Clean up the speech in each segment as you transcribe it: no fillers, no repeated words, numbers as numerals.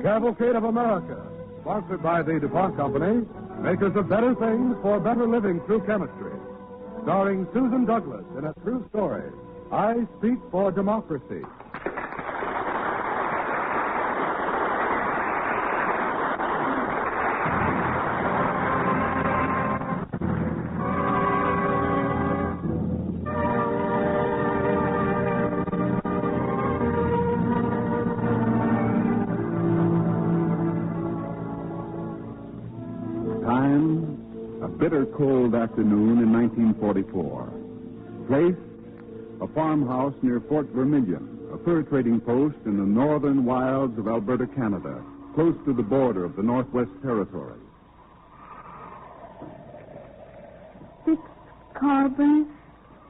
Cavalcade of America, sponsored by the DuPont Company, makers of better things for better living through chemistry. Starring Susan Douglas in a true story, I Speak for Democracy. Bitter cold afternoon in 1944. Place, a farmhouse near Fort Vermilion, a fur trading post in the northern wilds of Alberta, Canada, close to the border of the Northwest Territories. 6 carbon,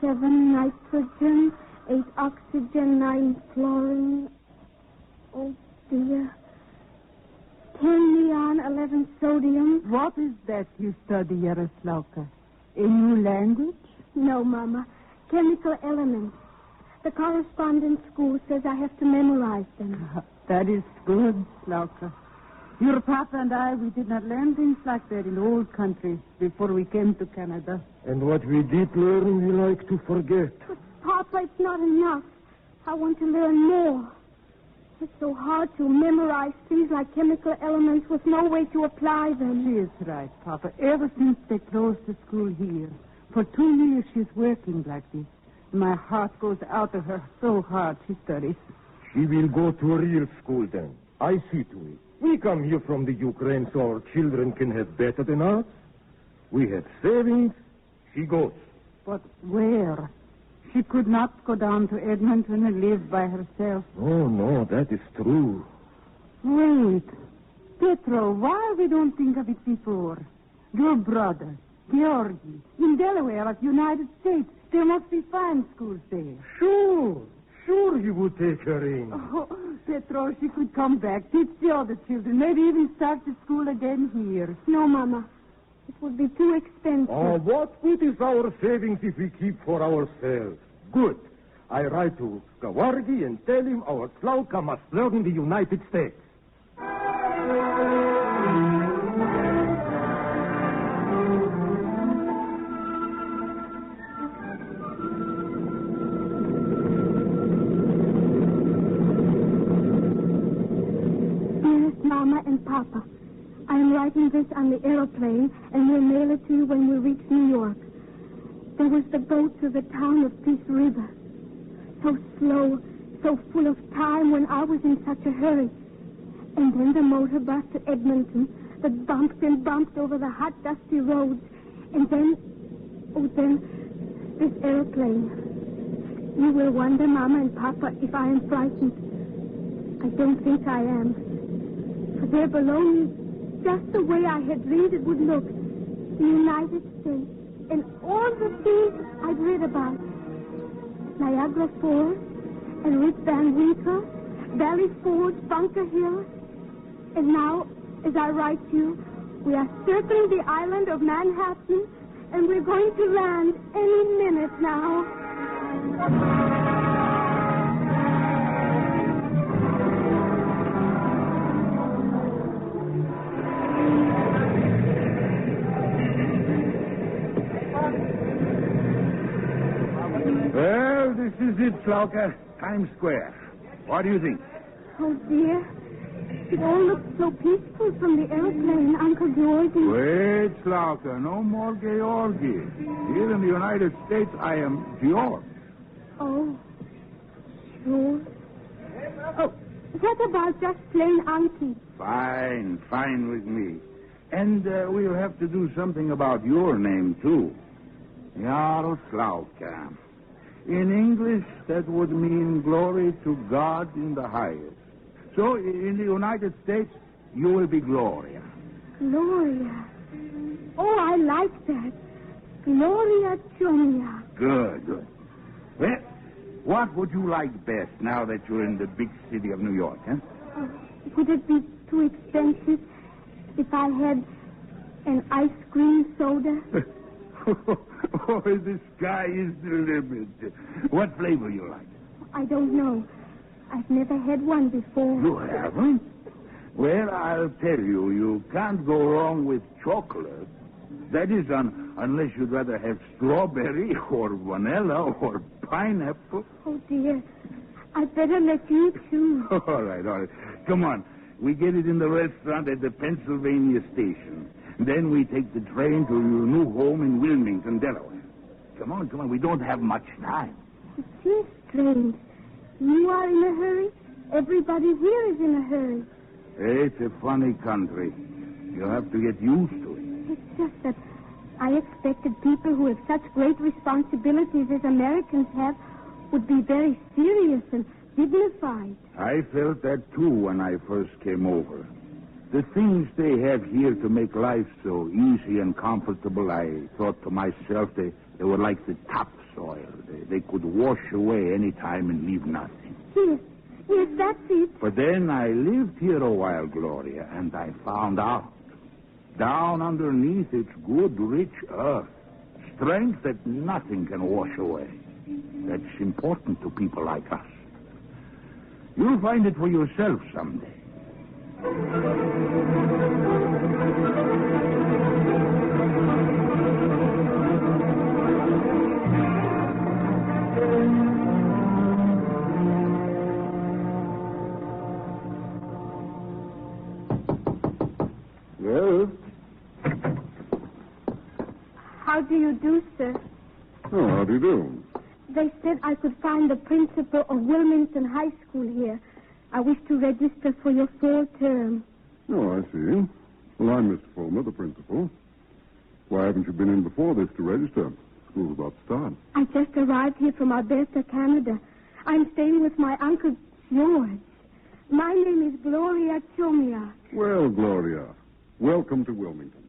7 nitrogen, 8 oxygen, 9 chlorine. Oh, dear. 10 neon, 11 sodium. What is that you study, Yaroslawka? A new language? No, Mama. Chemical elements. The correspondence school says I have to memorize them. That is good, Slawka. Your papa and I, we did not learn things like that in old countries before we came to Canada. And what we did learn, we like to forget. But, Papa, it's not enough. I want to learn more. It's so hard to memorize things like chemical elements with no way to apply them. She is right, Papa. Ever since they closed the school here, for 2 years she's working like this. My heart goes out to her so hard she studies. She will go to a real school then. I see to it. We come here from the Ukraine so our children can have better than us. We have savings. She goes. But where? She could not go down to Edmonton and live by herself. Oh, no, that is true. Wait. Petro, why we don't think of it before? Your brother, Georgie, in Delaware of United States. There must be fine schools there. Sure he would take her in. Oh, Petro, she could come back, teach the other children, maybe even start the school again here. No, Mama. It would be too expensive. Oh, what good is our savings if we keep for ourselves? Good. I write to Gawargi and tell him our Slawka must learn in the United States. Dearest Mama and Papa, I am writing this on the aeroplane, and we'll mail it to you when we reach New York. There was the boat to the town of Peace River. So slow, so full of time when I was in such a hurry. And then the motor bus to Edmonton that bumped and bumped over the hot, dusty roads. And then this aeroplane. You will wonder, Mama and Papa, if I am frightened. I don't think I am. For there below me, just the way I had dreamed it would look. The United States. And all the things I'd read about. Niagara Falls. And Rip Van Winkle. Valley Forge. Bunker Hill. And now, as I write you, we are circling the island of Manhattan. And we're going to land any minute now. Well, this is it, Slawka. Times Square. What do you think? Oh, dear. It all looks so peaceful from the airplane, Uncle Georgie. Wait, Slawka. No more Georgie. Here in the United States, I am George. Oh, sure. Oh, what about just plain Unky? Fine with me. And we'll have to do something about your name, too. Yaroslawka. In English, that would mean glory to God in the highest. So, in the United States, you will be Gloria. Gloria. Oh, I like that. Gloria Junior. Good. Well, what would you like best now that you're in the big city of New York, huh? Would it be too expensive if I had an ice cream soda? Oh, the sky is the limit. What flavor you like? I don't know. I've never had one before. You haven't? Well, I'll tell you, you can't go wrong with chocolate. That is, unless you'd rather have strawberry or vanilla or pineapple. Oh, dear. I'd better let you choose. All right. Come on. We get it in the restaurant at the Pennsylvania station. Then we take the train to your new home in Wilmington, Delaware. Come on. We don't have much time. It seems strange. You are in a hurry. Everybody here is in a hurry. It's a funny country. You have to get used to it. It's just that I expected people who have such great responsibilities as Americans have would be very serious and dignified. I felt that, too, when I first came over. The things they have here to make life so easy and comfortable, I thought to myself they were like the topsoil. They could wash away any time and leave nothing. Yes, that's it. But then I lived here a while, Gloria, and I found out. Down underneath it's good, rich earth. Strength that nothing can wash away. That's important to people like us. You'll find it for yourself someday. Well? How do you do, sir? Oh, how do you do? They said I could find the principal of Wilmington High School here. I wish to register for your fall term. Oh, I see. Well, I'm Mr. Fulmer, the principal. Why haven't you been in before this to register? School's about to start. I just arrived here from Alberta, Canada. I'm staying with my Uncle George. My name is Gloria Chomiak. Well, Gloria, welcome to Wilmington.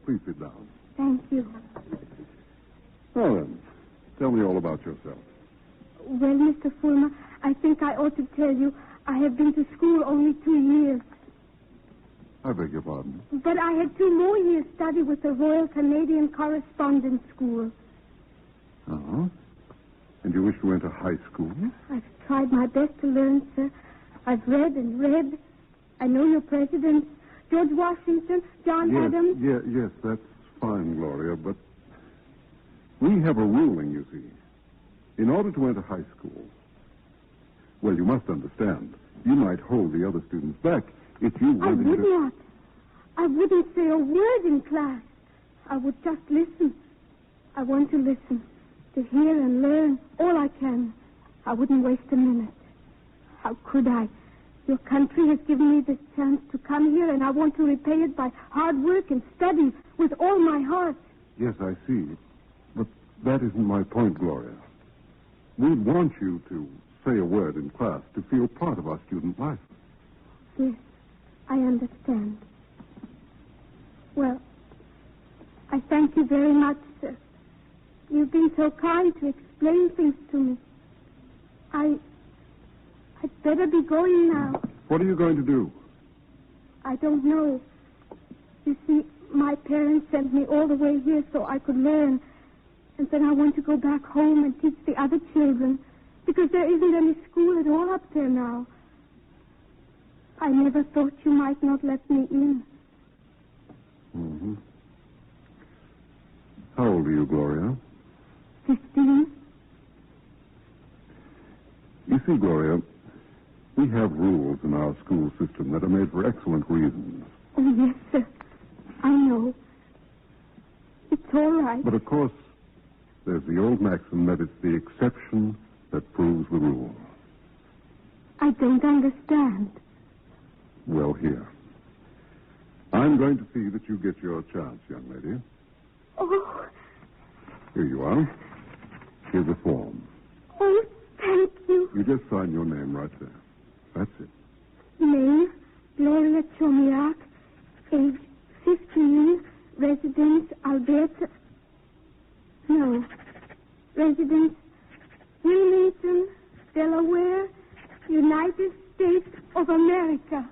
Please sit down. Thank you. Now then, tell me all about yourself. Well, Mr. Fulmer, I think I ought to tell you I have been to school only 2 years. I beg your pardon? But I had 2 more years study with the Royal Canadian Correspondence School. Uh-huh. And you wish to enter high school? I've tried my best to learn, sir. I've read and read. I know your presidents, George Washington, John Adams. Yes, that's fine, Gloria, but we have a ruling, you see. In order to enter high school, well, you must understand, you might hold the other students back if you wanted I would not. I wouldn't say a word in class. I would just listen. I want to listen, to hear and learn all I can. I wouldn't waste a minute. How could I? Your country has given me this chance to come here, and I want to repay it by hard work and study with all my heart. Yes, I see. But that isn't my point, Gloria. We want you to say a word in class to feel part of our student life. Yes, I understand. Well, I thank you very much, sir. You've been so kind to explain things to me. I'd better be going now. What are you going to do? I don't know. You see, my parents sent me all the way here so I could learn. And then I want to go back home and teach the other children, because there isn't any school at all up there now. I never thought you might not let me in. Mm-hmm. How old are you, Gloria? 15. You see, Gloria, we have rules in our school system that are made for excellent reasons. Oh, yes, sir. I know. It's all right. But, of course, there's the old maxim that it's the exception that proves the rule. I don't understand. Well, here. I'm going to see that you get your chance, young lady. Oh. Here you are. Here's a form. Oh, thank you. You just sign your name right there. That's it. Name, Gloria Chomiak. Age, 15. Residence, Alberta. No. Residence, Wilmington, Delaware, United States of America.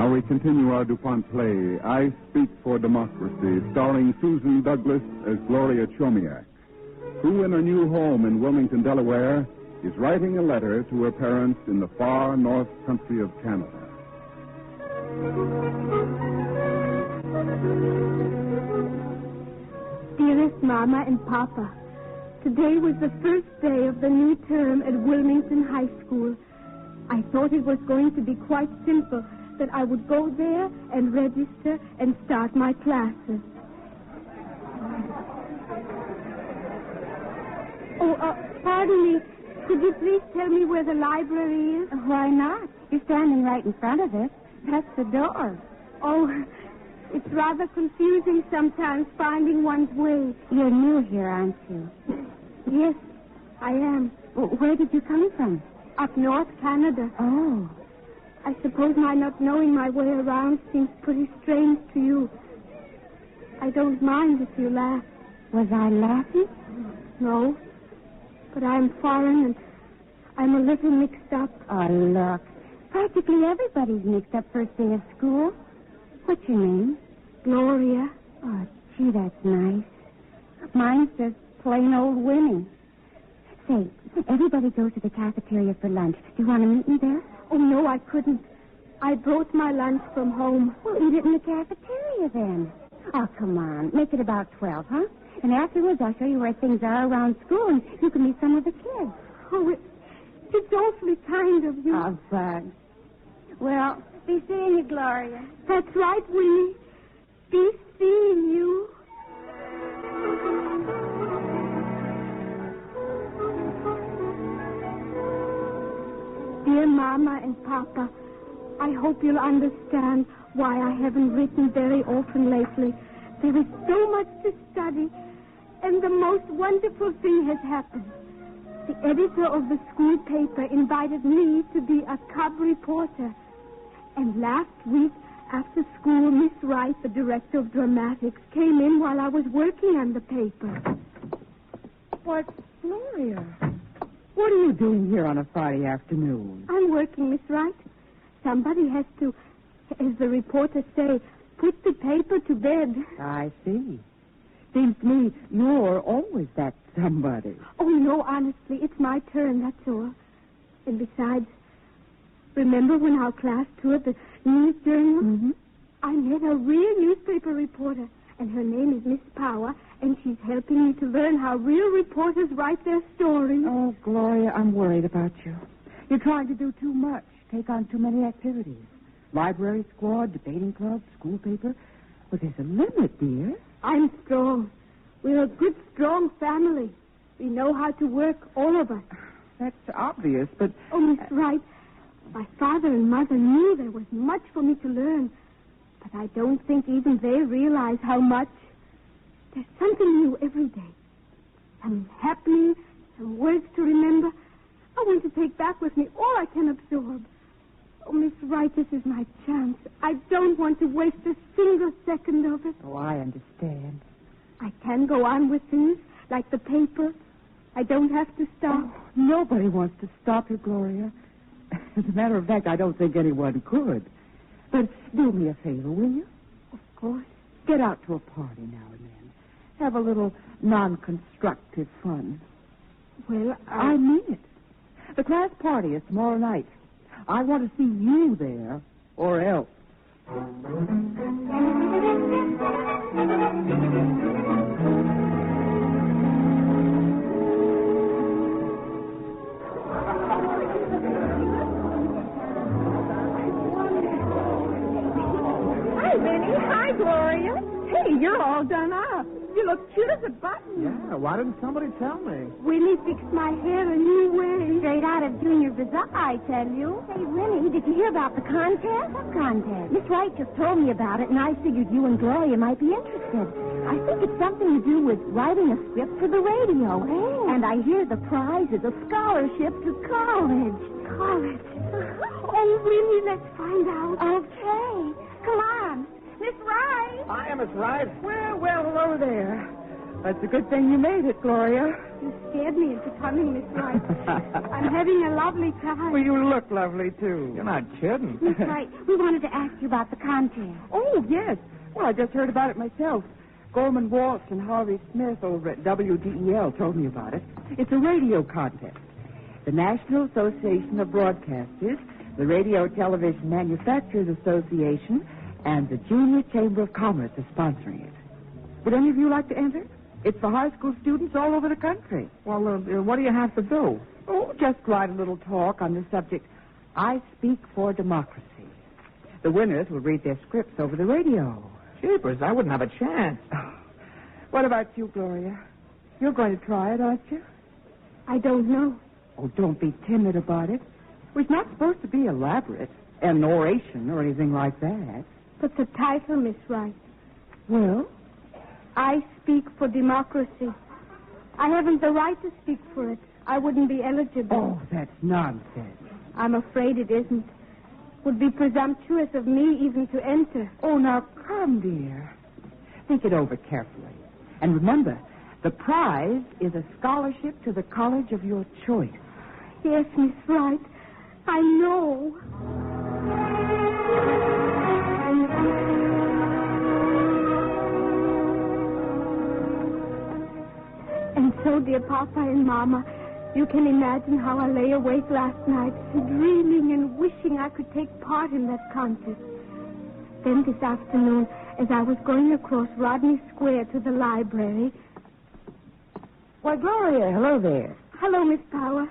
Now we continue our DuPont play, I Speak for Democracy, starring Susan Douglas as Gloria Chomiak, who in her new home in Wilmington, Delaware, is writing a letter to her parents in the far north country of Canada. Dearest Mama and Papa, today was the first day of the new term at Wilmington High School. I thought it was going to be quite simple, that I would go there and register and start my classes. Pardon me. Could you please tell me where the library is? Why not? You're standing right in front of it. That's the door. Oh, it's rather confusing sometimes finding one's way. You're new here, aren't you? Yes, I am. Where did you come from? Up north, Canada. Oh. I suppose my not knowing my way around seems pretty strange to you. I don't mind if you laugh. Was I laughing? No. But I'm foreign and I'm a little mixed up. Oh, look. Practically everybody's mixed up first day of school. What's your name? Gloria. Oh, gee, that's nice. Mine's just plain old Winnie. Say, everybody goes to the cafeteria for lunch. Do you want to meet me there? Oh, no, I couldn't. I brought my lunch from home. Well, eat it in the cafeteria then. Oh, come on. Make it about 12, huh? And afterwards, I'll show you where things are around school, and you can meet some of the kids. Oh, it's awfully kind of you. Oh, fun. Well, be seeing you, Gloria. That's right, Winnie. Be seeing you. Dear Mama and Papa, I hope you'll understand why I haven't written very often lately. There is so much to study, and the most wonderful thing has happened. The editor of the school paper invited me to be a cub reporter. And last week, after school, Miss Wright, the director of dramatics, came in while I was working on the paper. What, Gloria? What are you doing here on a Friday afternoon? I'm working, Miss Wright. Somebody has to, as the reporters say, put the paper to bed. I see. Seems to me you're always that somebody. Oh, no, honestly, it's my turn, that's all. And besides, remember when our class toured the news journal? Mm-hmm. I met a real newspaper reporter, and her name is Miss Power, and she's helping me to learn how real reporters write their stories. Oh, Gloria, I'm worried about you. You're trying to do too much, take on too many activities. Library squad, debating club, school paper. But there's a limit, dear. I'm strong. We're a good, strong family. We know how to work, all of us. That's obvious, but... Oh, Miss Wright, my father and mother knew there was much for me to learn, but I don't think even they realize how much. There's something new every day. Some happening, some words to remember. I want to take back with me all I can absorb. Oh, Miss Wright, this is my chance. I don't want to waste a single second of it. Oh, I understand. I can go on with things, like the paper. I don't have to stop. Oh, nobody wants to stop you, Gloria. As a matter of fact, I don't think anyone could. But do me a favor, will you? Of course. Get out to a party now and then. Have a little non-constructive fun. Well, I mean it. The class party is tomorrow night. I want to see you there, or else. Hi, Winnie. Hi, Gloria. Hey, you're all done up. You look cute as a button. Yeah, why didn't somebody tell me? Winnie fixed my hair a new way. Straight out of Junior Bazaar, I tell you. Hey, Winnie, did you hear about the contest? What contest? Miss Wright just told me about it, and I figured you and Gloria might be interested. I think it's something to do with writing a script for the radio. Oh. And I hear the prize is a scholarship to college. College? Oh, Winnie, let's find out. Okay. Come on. Miss Wright. Hi, Miss Wright. Well, hello there. That's a good thing you made it, Gloria. You scared me into coming, Miss Wright. I'm having a lovely time. Well, you look lovely, too. You're not kidding. Miss Wright, we wanted to ask you about the contest. Oh, yes. Well, I just heard about it myself. Goldman Walsh and Harvey Smith over at WDEL told me about it. It's a radio contest. The National Association of Broadcasters, the Radio Television Manufacturers Association, and the Junior Chamber of Commerce are sponsoring it. Would any of you like to enter? It's for high school students all over the country. Well, what do you have to do? Oh, just write a little talk on the subject, I Speak for Democracy. The winners will read their scripts over the radio. Jeepers, I wouldn't have a chance. What about you, Gloria? You're going to try it, aren't you? I don't know. Oh, don't be timid about it. It's not supposed to be elaborate, an oration or anything like that. But the title, Miss Wright. Well? I Speak for Democracy. I haven't the right to speak for it. I wouldn't be eligible. Oh, that's nonsense. I'm afraid it isn't. Would be presumptuous of me even to enter. Oh, now come, dear. Think it over carefully. And remember, the prize is a scholarship to the college of your choice. Yes, Miss Wright. I know. And so, dear Papa and Mama, you can imagine how I lay awake last night, dreaming and wishing I could take part in that contest. Then this afternoon, as I was going across Rodney Square to the library... Why, Gloria, hello there. Hello, Miss Power.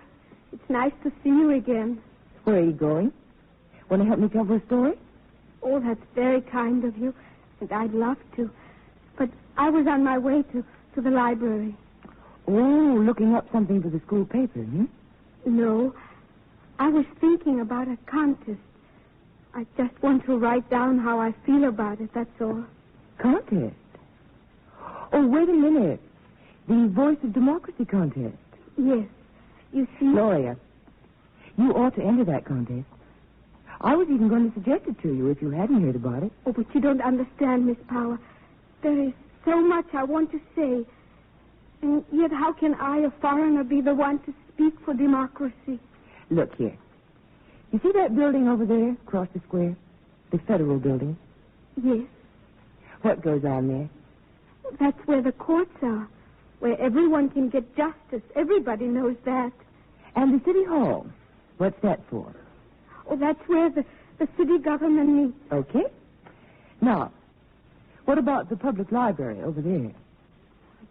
It's nice to see you again. Where are you going? Want to help me cover a story? Oh, that's very kind of you, and I'd love to. But I was on my way to the library. Oh, looking up something for the school paper, No. I was thinking about a contest. I just want to write down how I feel about it, that's all. Contest? Oh, wait a minute. The Voice of Democracy contest. Yes. You see... Gloria, you ought to enter that contest. I was even going to suggest it to you if you hadn't heard about it. Oh, but you don't understand, Miss Power. There is so much I want to say. And yet how can I, a foreigner, be the one to speak for democracy? Look here. You see that building over there across the square? The federal building? Yes. What goes on there? That's where the courts are, where everyone can get justice. Everybody knows that. And the city hall? What's that for? Oh, that's where the city government meets. Okay. Now, what about the public library over there?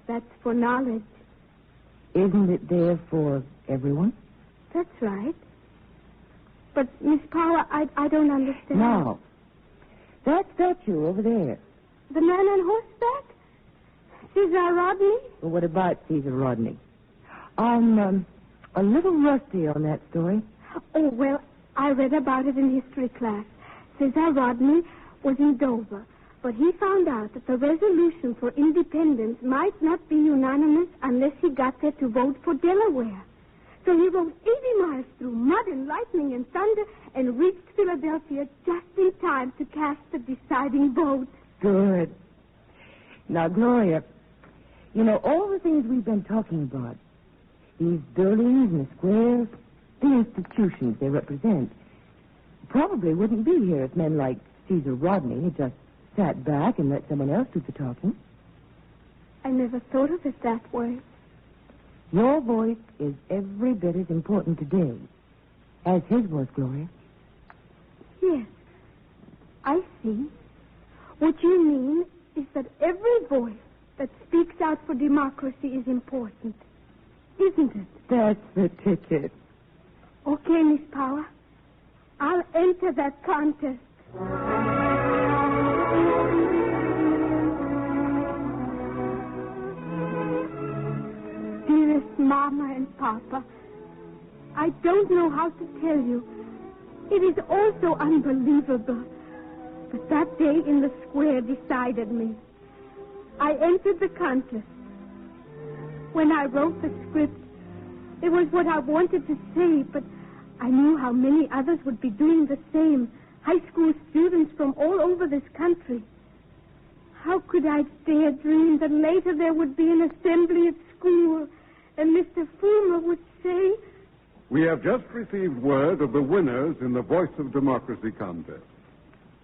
That's for knowledge. Isn't it there for everyone? That's right. But, Miss Power, I don't understand. Now, that statue over there. The man on horseback? Caesar Rodney? Well, what about Caesar Rodney? I'm a little rusty on that story. Oh, well, I read about it in history class. Caesar Rodney was in Dover, but he found out that the resolution for independence might not be unanimous unless he got there to vote for Delaware. So he rode 80 miles through mud and lightning and thunder and reached Philadelphia just in time to cast the deciding vote. Good. Now, Gloria, you know, all the things we've been talking about, these buildings and the squares, the institutions they represent, probably wouldn't be here if men like Caesar Rodney had just sat back and let someone else do the talking. I never thought of it that way. Your voice is every bit as important today as his was, Gloria. Yes, I see. What you mean is that every voice that speaks out for democracy is important, isn't it? That's the ticket. Okay, Miss Power. I'll enter that contest. Dearest Mama and Papa, I don't know how to tell you. It is all so unbelievable. But that day in the square decided me. I entered the contest. When I wrote the script, it was what I wanted to say, but I knew how many others would be doing the same. High school students from all over this country. How could I dare dream that later there would be an assembly at school and Mr. Fulmer would say... We have just received word of the winners in the Voice of Democracy contest.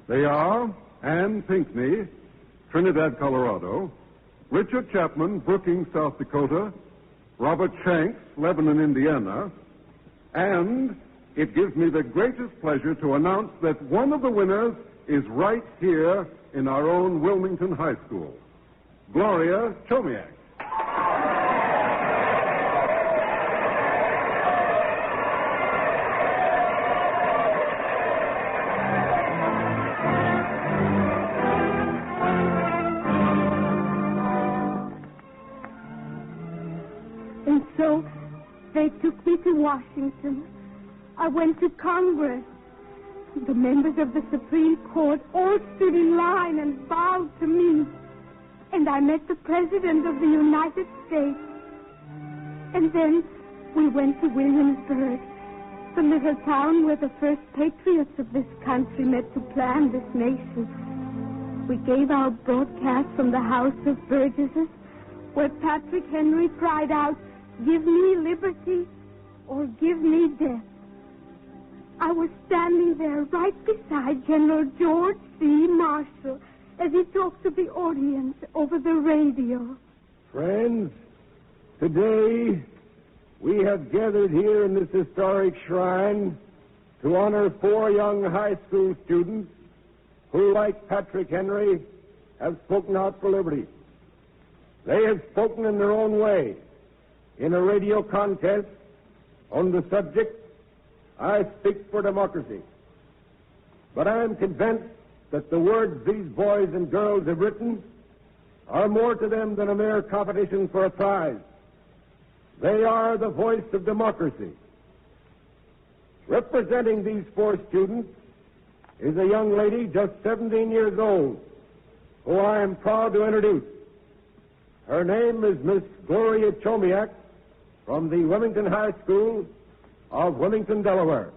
They are Ann Pinckney, Trinidad, Colorado, Richard Chapman, Brookings, South Dakota, Robert Shanks, Lebanon, Indiana, and it gives me the greatest pleasure to announce that one of the winners is right here in our own Wilmington High School, Gloria Chomiak. And so they took me to Washington. I went to Congress. The members of the Supreme Court all stood in line and bowed to me. And I met the President of the United States. And then we went to Williamsburg, the little town where the first patriots of this country met to plan this nation. We gave our broadcast from the House of Burgesses, where Patrick Henry cried out, "Give me liberty or give me death." I was standing there right beside General George C. Marshall as he talked to the audience over the radio. Friends, today we have gathered here in this historic shrine to honor 4 young high school students who, like Patrick Henry, have spoken out for liberty. They have spoken in their own way in a radio contest on the subject, "I Speak for Democracy." But I am convinced that the words these boys and girls have written are more to them than a mere competition for a prize. They are the voice of democracy. Representing these 4 students is a young lady just 17 years old, who I am proud to introduce. Her name is Miss Gloria Chomiak from the Wilmington High School of Wilmington, Delaware.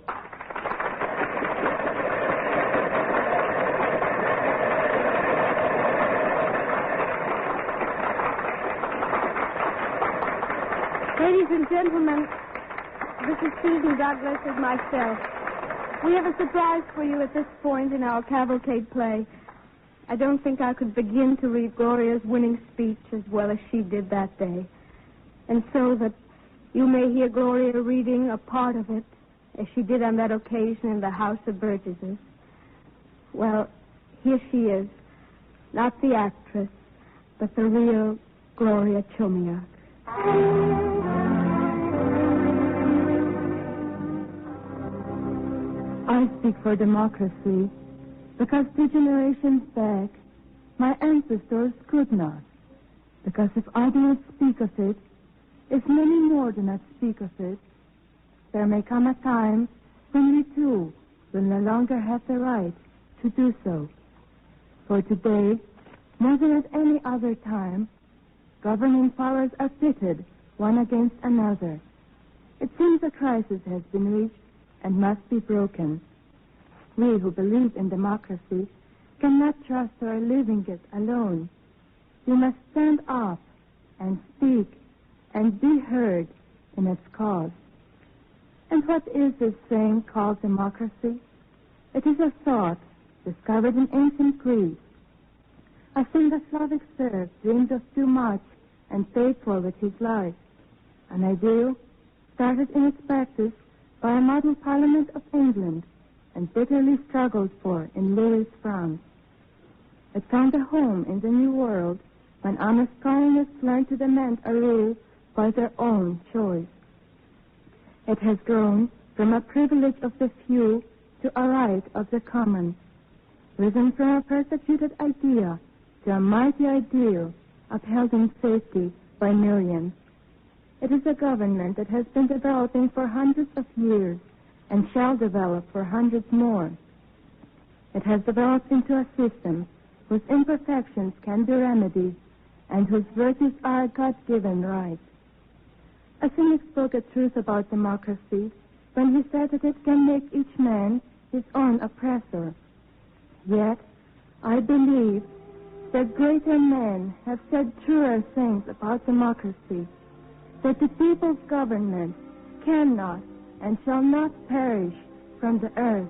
Ladies and gentlemen, this is Susan Douglas and myself. We have a surprise for you at this point in our Cavalcade play. I don't think I could begin to read Gloria's winning speech as well as she did that day. And so that you may hear Gloria reading a part of it, as she did on that occasion in the House of Burgesses. Well, here she is, not the actress, but the real Gloria Chomiak. I speak for democracy because 2 generations back, my ancestors could not. Because if I do not speak of it, if many more do not speak of it, there may come a time when we too will no longer have the right to do so. For today, more than at any other time, governing powers are pitted one against another. It seems a crisis has been reached and must be broken. We who believe in democracy cannot trust our living it alone. We must stand up and speak and be heard in its cause. And what is this thing called democracy? It is a thought discovered in ancient Greece, a thing the Slavic serf dreamed of too much and paid for with his life, an ideal started in its practice by a model parliament of England and bitterly struggled for in Louis, France. It found a home in the New World when honest colonists learned to demand a rule by their own choice. It has grown from a privilege of the few to a right of the common, risen from a persecuted idea to a mighty ideal upheld in safety by millions. It is a government that has been developing for hundreds of years and shall develop for hundreds more. It has developed into a system whose imperfections can be remedied and whose virtues are a God-given right. A cynic spoke a truth about democracy when he said that it can make each man his own oppressor. Yet, I believe that greater men have said truer things about democracy, that the people's government cannot and shall not perish from the earth.